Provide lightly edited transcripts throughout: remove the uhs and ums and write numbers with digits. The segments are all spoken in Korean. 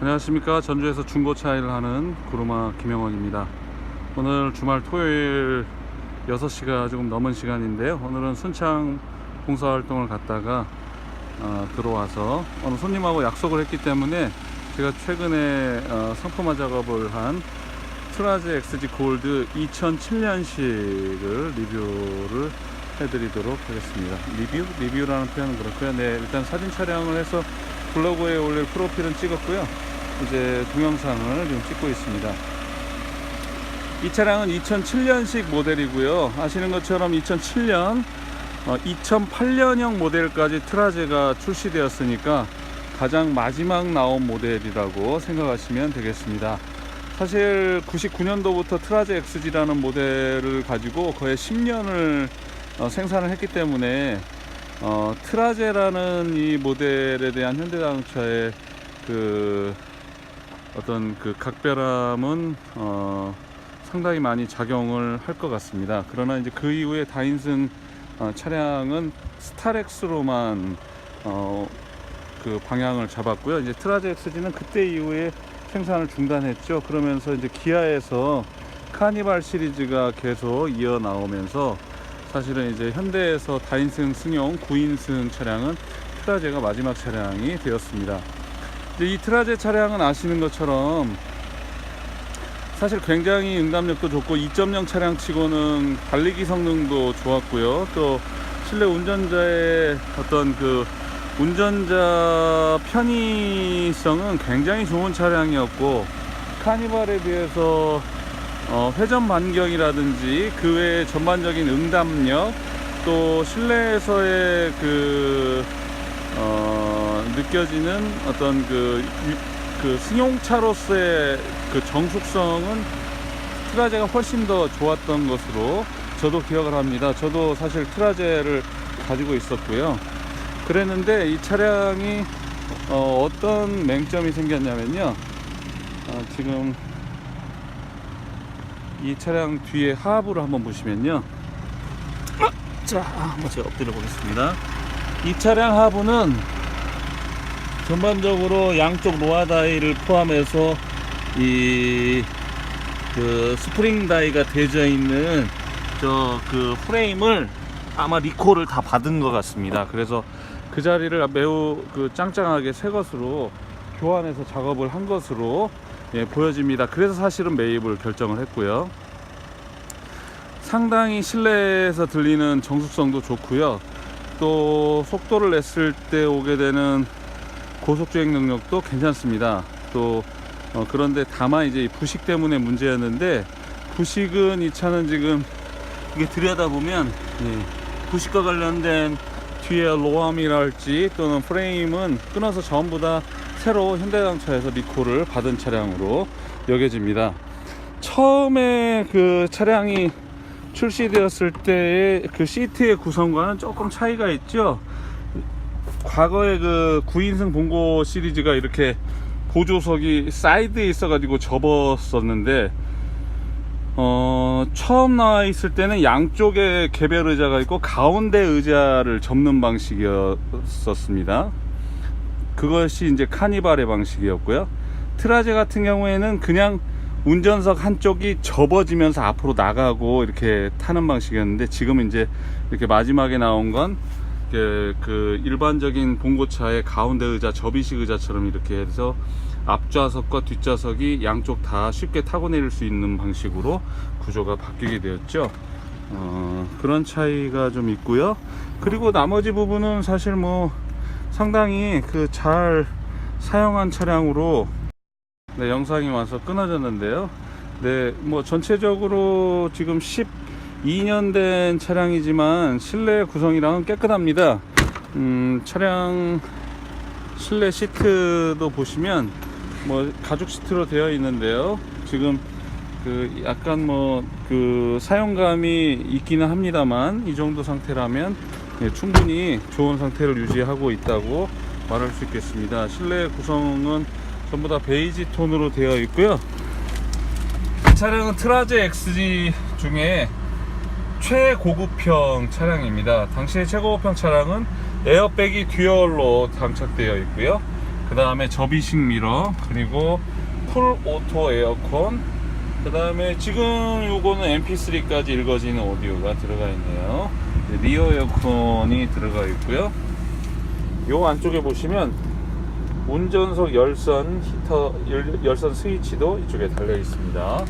안녕하십니까. 전주에서 중고차 일을 하는 구루마 김영원입니다. 오늘 주말 토요일 6시가 조금 넘은 시간인데요. 오늘은 순창 봉사활동을 갔다가 들어와서 오늘 손님하고 약속을 했기 때문에 제가 최근에 상품화 작업을 한 트라제 XG 골드 2007년식을 리뷰를 해드리도록 하겠습니다. 리뷰라는 표현은 그렇고요. 네, 일단 사진 촬영을 해서 블로그에 올릴 프로필은 찍었고요. 이제 동영상을 지금 찍고 있습니다. 이 차량은 2007년식 모델이고요. 아시는 것처럼 2007년 2008년형 모델까지 트라제가 출시되었으니까 가장 마지막 나온 모델이라고 생각하시면 되겠습니다. 사실 99년도부터 트라제 XG라는 모델을 가지고 거의 10년을 생산을 했기 때문에 트라제라는 이 모델에 대한 현대자동차의 어떤 각별함은 상당히 많이 작용을 할 것 같습니다. 그러나 이제 그 이후에 다인승 차량은 스타렉스로만 그 방향을 잡았고요. 이제 트라제 XG는 그때 이후에 생산을 중단했죠. 그러면서 이제 기아에서 카니발 시리즈가 계속 이어 나오면서 사실은 이제 현대에서 다인승 승용 9인승 차량은 트라제가 마지막 차량이 되었습니다. 이 트라제 차량은 아시는 것처럼 사실 굉장히 응답력도 좋고 2.0 차량 치고는 달리기 성능도 좋았고요. 또 실내 운전자의 어떤 운전자 편의성은 굉장히 좋은 차량이었고, 카니발에 비해서 회전 반경이라든지 그 외의 전반적인 응답력, 또 실내에서의 느껴지는 어떤 승용차로서의 정숙성은 트라제가 훨씬 더 좋았던 것으로 저도 기억을 합니다. 저도 사실 트라제를 가지고 있었고요. 그랬는데 이 차량이 어떤 맹점이 생겼냐면요. 지금 이 차량 뒤에 하부를 한번 보시면요. 자, 한번 제가 엎드려 보겠습니다. 이 차량 하부는 전반적으로 양쪽 로아 다이를 포함해서 스프링 다이가 되어 있는 프레임을 아마 리콜을 다 받은 것 같습니다. 그래서 그 자리를 매우 짱짱하게 새 것으로 교환해서 작업을 한 것으로 보여집니다. 그래서 사실은 매입을 결정을 했고요. 상당히 실내에서 들리는 정숙성도 좋고요. 또 속도를 냈을 때 오게 되는 고속주행 능력도 괜찮습니다. 또 그런데 다만 이제 부식 때문에 문제였는데, 부식은 이 차는 지금 이게 들여다보면 부식과 관련된 뒤에 로암이랄지 또는 프레임은 끊어서 전부 다 새로 현대자동차에서 리콜을 받은 차량으로 여겨집니다. 처음에 차량이 출시되었을 때의 시트의 구성과는 조금 차이가 있죠. 과거에 9인승 봉고 시리즈가 이렇게 보조석이 사이드에 있어가지고 접었었는데, 처음 나와 있을 때는 양쪽에 개별 의자가 있고 가운데 의자를 접는 방식이었습니다. 그것이 이제 카니발의 방식이었고요. 트라제 같은 경우에는 그냥 운전석 한쪽이 접어지면서 앞으로 나가고 이렇게 타는 방식이었는데, 지금 이제 이렇게 마지막에 나온 건 일반적인 봉고차의 가운데 의자, 접이식 의자처럼 이렇게 해서 앞좌석과 뒷좌석이 양쪽 다 쉽게 타고 내릴 수 있는 방식으로 구조가 바뀌게 되었죠. 그런 차이가 좀 있고요. 그리고 나머지 부분은 사실 상당히 잘 사용한 차량으로 영상이 와서 끊어졌는데요. 전체적으로 지금 12년 된 차량이지만 실내 구성이랑은 깨끗합니다. 차량 실내 시트도 보시면 가죽 시트로 되어 있는데요. 지금 약간 사용감이 있기는 합니다만, 이 정도 상태라면 충분히 좋은 상태를 유지하고 있다고 말할 수 있겠습니다. 실내 구성은 전부 다 베이지 톤으로 되어 있고요. 이 차량은 트라제 XG 중에 최고급형 차량입니다. 당시의 최고급형 차량은 에어백이 듀얼로 장착되어 있고요. 그 다음에 접이식 미러, 그리고 풀 오토 에어컨, 그 다음에 지금 요거는 MP3까지 읽어지는 오디오가 들어가 있네요. 리어 에어컨이 들어가 있고요. 요 안쪽에 보시면 운전석 열선 히터, 열선 스위치도 이쪽에 달려 있습니다.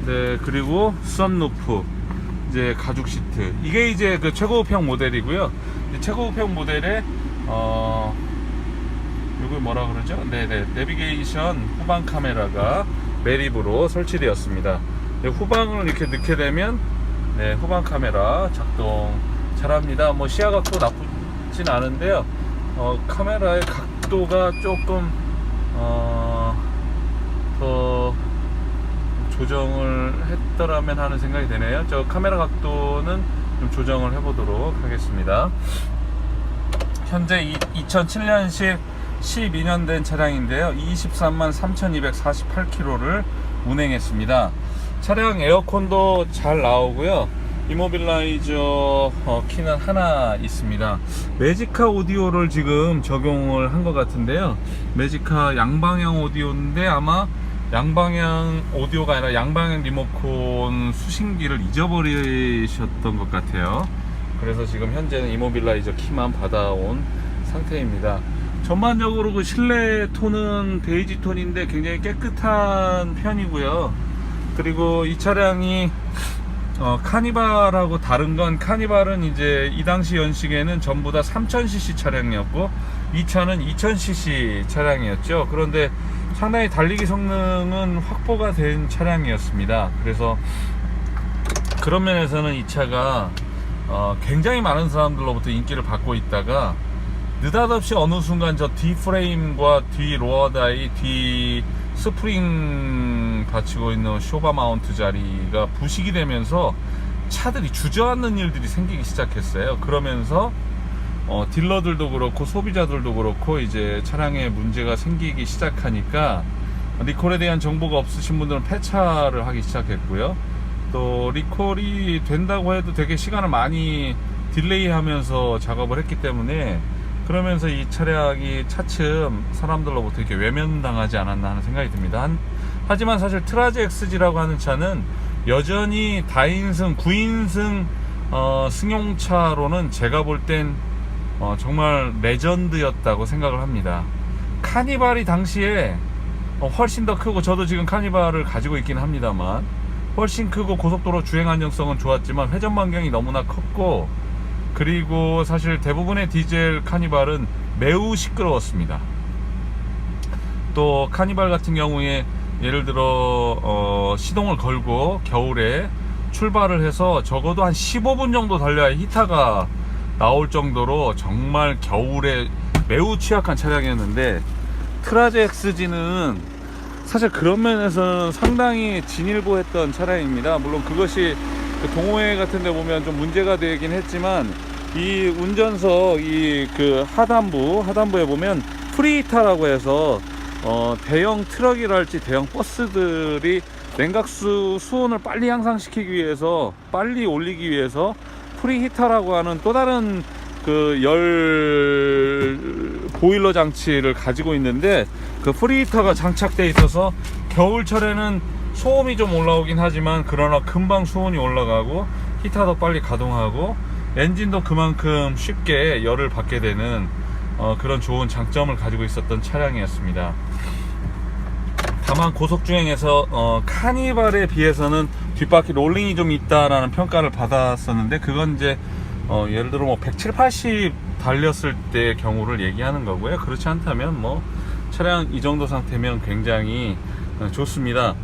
네, 그리고 썬루프, 이제 가죽 시트. 이게 이제 그 최고급형 모델이고요. 최고급형 모델에 이걸 뭐라 그러죠? 네네, 내비게이션 후방 카메라가 매립으로 설치되었습니다. 후방을 이렇게 넣게 되면 네, 후방 카메라 작동 잘합니다. 뭐 시야가 또 나쁘진 않은데요. 카메라의 각도가 조금 더 조정을 했더라면 하는 생각이 드네요. 저 카메라 각도는 좀 조정을 해보도록 하겠습니다. 현재 2007년식 12년 된 차량인데요. 23만 3,248km를 운행했습니다. 차량 에어컨도 잘 나오고요. 이모빌라이저 키는 하나 있습니다. 매지카 오디오를 지금 적용을 한 것 같은데요. 매지카 양방향 오디오인데 아마 양방향 오디오가 아니라 양방향 리모컨 수신기를 잊어버리셨던 것 같아요. 그래서 지금 현재는 이모빌라이저 키만 받아온 상태입니다. 전반적으로 그 실내 톤은 베이지 톤인데 굉장히 깨끗한 편이고요. 그리고 이 차량이 카니발하고 다른 건, 카니발은 이제 이 당시 연식에는 전부 다 3000cc 차량이었고 이 차는 2000cc 차량이었죠. 그런데 상당히 달리기 성능은 확보가 된 차량이었습니다. 그래서 그런 면에서는 이 차가 굉장히 많은 사람들로부터 인기를 받고 있다가 느닷없이 어느 순간 저 뒤 프레임과 뒤 로어 다이, 뒤 스프링 받치고 있는 쇼바 마운트 자리가 부식이 되면서 차들이 주저앉는 일들이 생기기 시작했어요. 그러면서 딜러들도 그렇고 소비자들도 그렇고 이제 차량에 문제가 생기기 시작하니까 리콜에 대한 정보가 없으신 분들은 폐차를 하기 시작했고요. 또 리콜이 된다고 해도 되게 시간을 많이 딜레이 하면서 작업을 했기 때문에, 그러면서 이 차량이 차츰 사람들로부터 이렇게 외면당하지 않았나 하는 생각이 듭니다. 하지만 사실 트라제 XG라고 하는 차는 여전히 다인승, 9인승 승용차로는 제가 볼 땐 정말 레전드였다고 생각을 합니다. 카니발이 당시에 훨씬 더 크고, 저도 지금 카니발을 가지고 있긴 합니다만 훨씬 크고 고속도로 주행 안정성은 좋았지만 회전 반경이 너무나 컸고, 그리고 사실 대부분의 디젤 카니발은 매우 시끄러웠습니다. 또 카니발 같은 경우에 예를 들어 시동을 걸고 겨울에 출발을 해서 적어도 한 15분 정도 달려야 히터가 나올 정도로 정말 겨울에 매우 취약한 차량이었는데, 트라제 XG는 사실 그런 면에서는 상당히 진일보했던 차량입니다. 물론 그것이 그 동호회 같은 데 보면 좀 문제가 되긴 했지만, 이 운전석 이 그 하단부에 보면 프리히터라고 해서 대형 트럭이랄지 대형 버스들이 냉각수 수온을 빨리 향상시키기 위해서, 빨리 올리기 위해서 프리히터라고 하는 또 다른 그 열 보일러 장치를 가지고 있는데, 그 프리히터가 장착되어 있어서 겨울철에는 소음이 좀 올라오긴 하지만 그러나 금방 수온이 올라가고 히터도 빨리 가동하고 엔진도 그만큼 쉽게 열을 받게 되는 그런 좋은 장점을 가지고 있었던 차량이었습니다. 다만 고속주행에서 카니발에 비해서는 뒷바퀴 롤링이 좀 있다라는 평가를 받았었는데, 그건 이제 예를 들어 뭐 170, 80 달렸을 때 경우를 얘기하는 거고요. 그렇지 않다면 뭐 차량 이 정도 상태면 굉장히 좋습니다.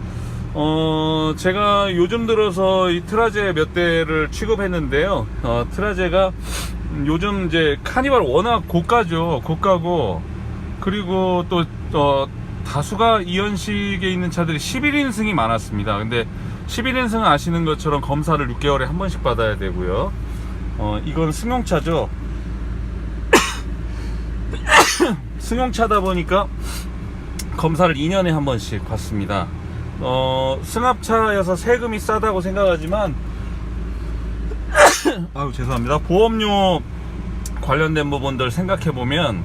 제가 요즘 들어서 이 트라제 몇 대를 취급했는데요. 트라제가 요즘 이제 카니발 워낙 고가죠. 고가고, 그리고 또 다수가 이연식에 있는 차들이 11인승이 많았습니다. 근데 11인승은 아시는 것처럼 검사를 6개월에 한 번씩 받아야 되고요. 이건 승용차죠. 승용차다 보니까 검사를 2년에 한 번씩 받습니다. 승합차여서 세금이 싸다고 생각하지만 아유 죄송합니다. 보험료 관련된 부분들 생각해보면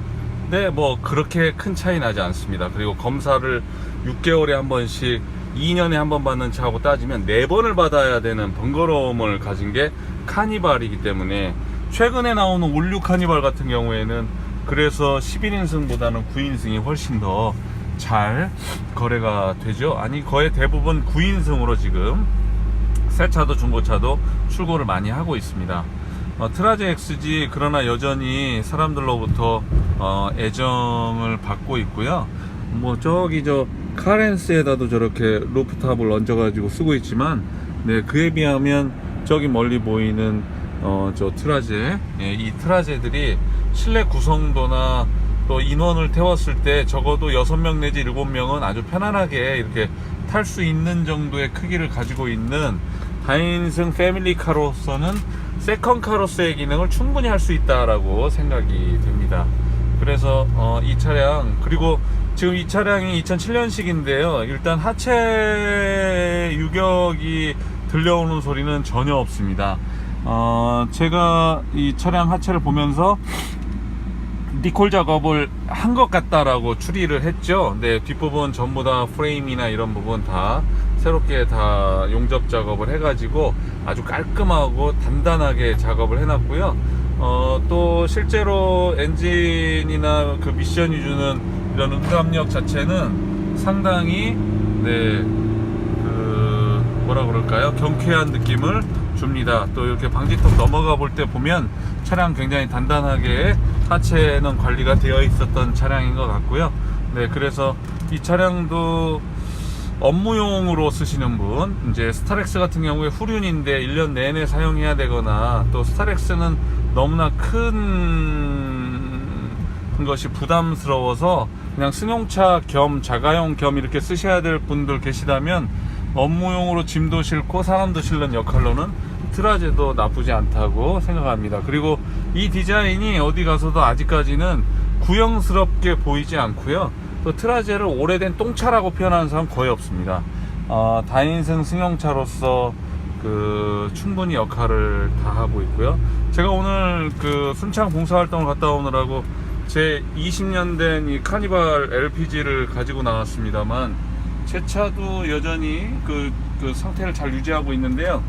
네, 뭐 그렇게 큰 차이 나지 않습니다. 그리고 검사를 6개월에 한 번씩 2년에 한 번 받는 차하고 따지면 4번을 받아야 되는 번거로움을 가진 게 카니발이기 때문에, 최근에 나오는 올류 카니발 같은 경우에는 그래서 11인승보다는 9인승이 훨씬 더 잘 거래가 되죠. 아니, 거의 대부분 9인승으로 지금 새 차도 중고차도 출고를 많이 하고 있습니다. 트라제 XG, 그러나 여전히 사람들로부터 애정을 받고 있고요. 뭐 저기 저 카렌스에다도 저렇게 루프탑을 얹어 가지고 쓰고 있지만, 네, 그에 비하면 저기 멀리 보이는 저 트라제, 예, 이 트라제들이 실내 구성도나 또 인원을 태웠을 때 적어도 6명 내지 7명은 아주 편안하게 이렇게 탈 수 있는 정도의 크기를 가지고 있는 다인승 패밀리카로서는 세컨카로서의 기능을 충분히 할 수 있다라고 생각이 됩니다. 그래서 이 차량, 그리고 지금 이 차량이 2007년식인데요 일단 하체 유격이 들려오는 소리는 전혀 없습니다. 제가 이 차량 하체를 보면서 니콜 작업을 한 것 같다라고 추리를 했죠. 네, 뒷부분 전부 다 프레임이나 이런 부분 다 새롭게 다 용접 작업을 해가지고 아주 깔끔하고 단단하게 작업을 해놨고요. 또 실제로 엔진이나 그 미션이 주는 이런 응답력 자체는 상당히, 네, 그 뭐라 그럴까요? 경쾌한 느낌을 줍니다. 또 이렇게 방지턱 넘어가 볼 때 보면 차량 굉장히 단단하게 하체는 관리가 되어 있었던 차량인 것 같고요. 네, 그래서 이 차량도 업무용으로 쓰시는 분, 이제 스타렉스 같은 경우에 후륜인데 1년 내내 사용해야 되거나, 또 스타렉스는 너무나 큰 것이 부담스러워서 그냥 승용차 겸 자가용 겸 이렇게 쓰셔야 될 분들 계시다면, 업무용으로 짐도 싣고 사람도 실는 역할로는 트라제도 나쁘지 않다고 생각합니다. 그리고 이 디자인이 어디 가서도 아직까지는 구형스럽게 보이지 않고요. 또 트라제를 오래된 똥차라고 표현하는 사람 거의 없습니다. 다인승 승용차로서 그 충분히 역할을 다 하고 있고요. 제가 오늘 그 순창 봉사활동을 갔다 오느라고 제 20년 된 이 카니발 LPG를 가지고 나왔습니다만, 제 차도 여전히 그 상태를 잘 유지하고 있는데요.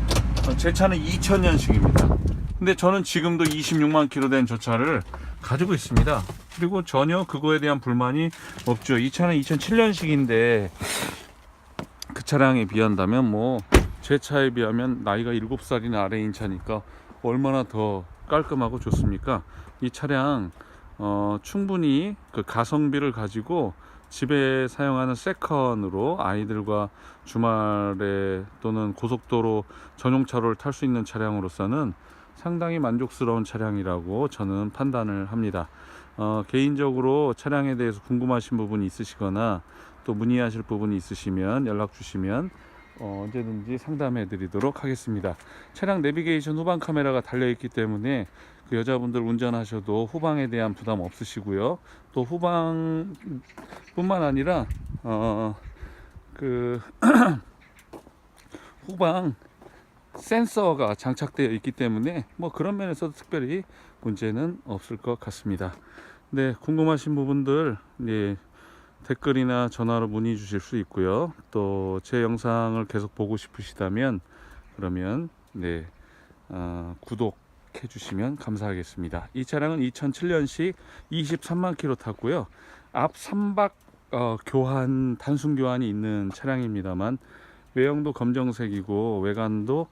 제 차는 2000년식입니다. 근데 저는 지금도 26만 킬로 된 저 차를 가지고 있습니다. 그리고 전혀 그거에 대한 불만이 없죠. 이 차는 2007년식인데 그 차량에 비한다면 뭐 제 차에 비하면 나이가 7살이나 아래인 차니까 얼마나 더 깔끔하고 좋습니까? 이 차량 충분히 그 가성비를 가지고 집에 사용하는 세컨으로 아이들과 주말에 또는 고속도로 전용차로를 탈 수 있는 차량으로서는 상당히 만족스러운 차량이라고 저는 판단을 합니다. 개인적으로 차량에 대해서 궁금하신 부분이 있으시거나 또 문의하실 부분이 있으시면 연락 주시면 언제든지 상담해 드리도록 하겠습니다. 차량 내비게이션 후방 카메라가 달려 있기 때문에 그 여자분들 운전하셔도 후방에 대한 부담 없으시고요. 또 후방 뿐만 아니라 그 후방 센서가 장착되어 있기 때문에 뭐 그런 면에서도 특별히 문제는 없을 것 같습니다. 네, 궁금하신 부분들, 네, 댓글이나 전화로 문의 주실 수 있고요. 또 제 영상을 계속 보고 싶으시다면 그러면 네, 구독해 주시면 감사하겠습니다. 이 차량은 2007년식 23만 킬로 탔고요. 앞 3박 교환, 단순 교환이 있는 차량입니다만 외형도 검정색이고 외관도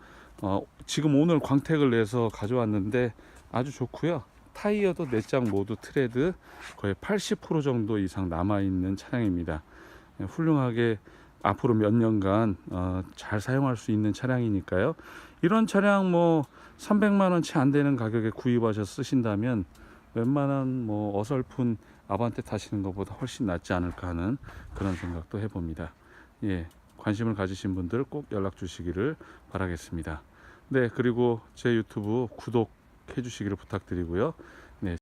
지금 오늘 광택을 내서 가져왔는데 아주 좋고요. 타이어도 4장 모두 트레드 거의 80% 정도 이상 남아있는 차량입니다. 훌륭하게 앞으로 몇 년간 잘 사용할 수 있는 차량이니까요. 이런 차량 뭐 300만원 채 안 되는 가격에 구입하셔서 쓰신다면 웬만한 뭐 어설픈 아반떼 타시는 것보다 훨씬 낫지 않을까 하는 그런 생각도 해봅니다. 예, 관심을 가지신 분들 꼭 연락 주시기를 바라겠습니다. 네, 그리고 제 유튜브 구독해 주시기를 부탁드리고요.